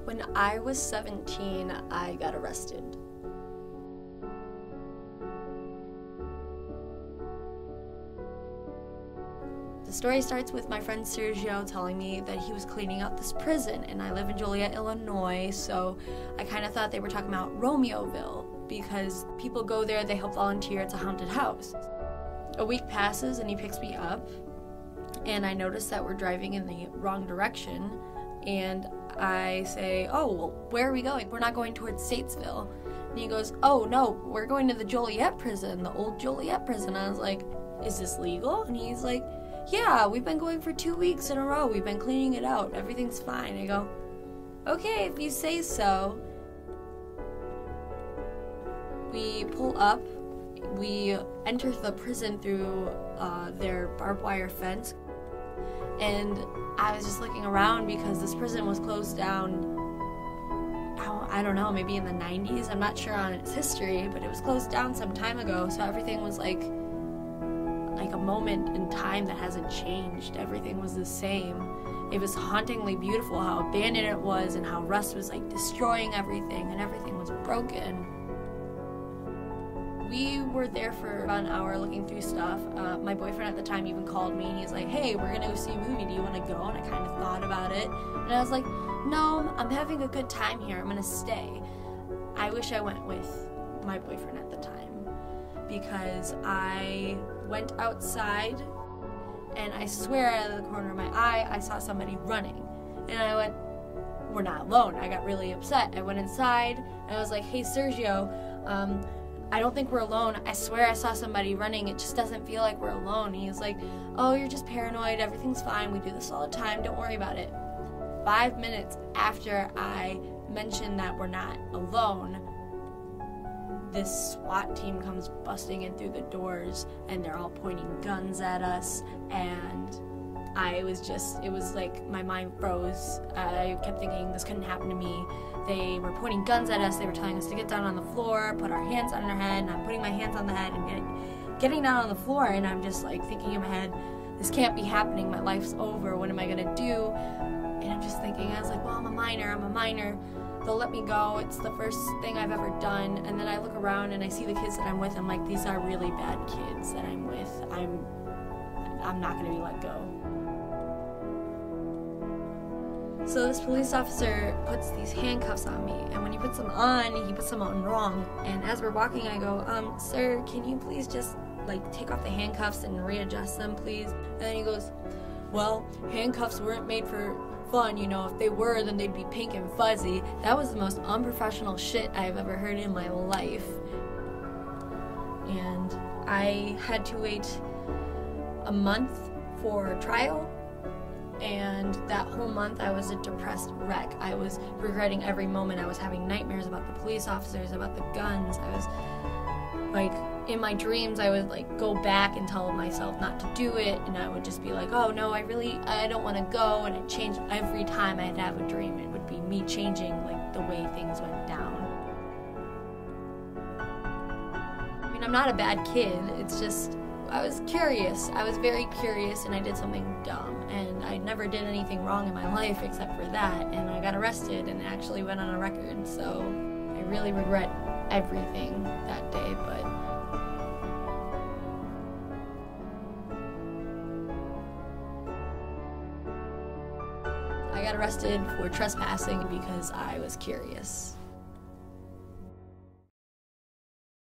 When I was 17, I got arrested. The story starts with my friend Sergio telling me that he was cleaning out this prison, and I live in Joliet, Illinois, so I kind of thought they were talking about Romeoville, because people go there, they help volunteer, it's a haunted house. A week passes and he picks me up, and I notice that we're driving in the wrong direction, and I say, oh, well, where are we going? We're not going towards Statesville. And he goes, oh, no, we're going to the Joliet prison, the old Joliet prison. I was like, is this legal? And he's like, yeah, we've been going for 2 weeks in a row. We've been cleaning it out. Everything's fine. I go, okay, if you say so. We pull up. We enter the prison through their barbed wire fence. And I was just looking around because this prison was closed down, I don't know, maybe in the 90s. I'm not sure on its history, but it was closed down some time ago. So everything was like a moment in time that hasn't changed. Everything was the same. It was hauntingly beautiful how abandoned it was and how rust was like destroying everything and everything was broken. We were there for about an hour looking through stuff. My boyfriend at the time even called me and he's like, hey, we're gonna go see a movie, do you wanna go? And I kind of thought about it. And I was like, no, I'm having a good time here, I'm gonna stay. I wish I went with my boyfriend at the time because I went outside and I swear out of the corner of my eye, I saw somebody running. And I went, we're not alone. I got really upset. I went inside and I was like, hey, Sergio, I don't think we're alone. I swear I saw somebody running. It just doesn't feel like we're alone. And he was like, oh, you're just paranoid. Everything's fine. We do this all the time. Don't worry about it. 5 minutes after I mentioned that we're not alone, this SWAT team comes busting in through the doors and they're all pointing guns at us, and I was just, it was like my mind froze. I kept thinking this couldn't happen to me. They were pointing guns at us, they were telling us to get down on the floor, put our hands on our head, and I'm putting my hands on the head and getting down on the floor, and I'm just like thinking in my head, this can't be happening, my life's over, what am I gonna do? And I'm just thinking, I was like, well, I'm a minor. They'll let me go, it's the first thing I've ever done. And then I look around and I see the kids that I'm with, I'm like, these are really bad kids that I'm with. I'm not gonna be let go. So this police officer puts these handcuffs on me, and when he puts them on, he puts them on wrong. And as we're walking, I go, sir, can you please just like take off the handcuffs and readjust them, please? And then he goes, well, handcuffs weren't made for fun, you know, if they were, then they'd be pink and fuzzy. That was the most unprofessional shit I've ever heard in my life. And I had to wait a month for trial, and that whole month I was a depressed wreck. I was regretting every moment. I was having nightmares about the police officers, about the guns. I was like, in my dreams I would like go back and tell myself not to do it, and I would just be like, oh no, I don't want to go, and it changed every time I'd have a dream. It would be me changing like the way things went down. I mean, I'm not a bad kid, it's just I was curious. I was very curious, and I did something dumb, and I never did anything wrong in my life except for that, and I got arrested and it actually went on a record, so I really regret everything that day, but I got arrested for trespassing because I was curious.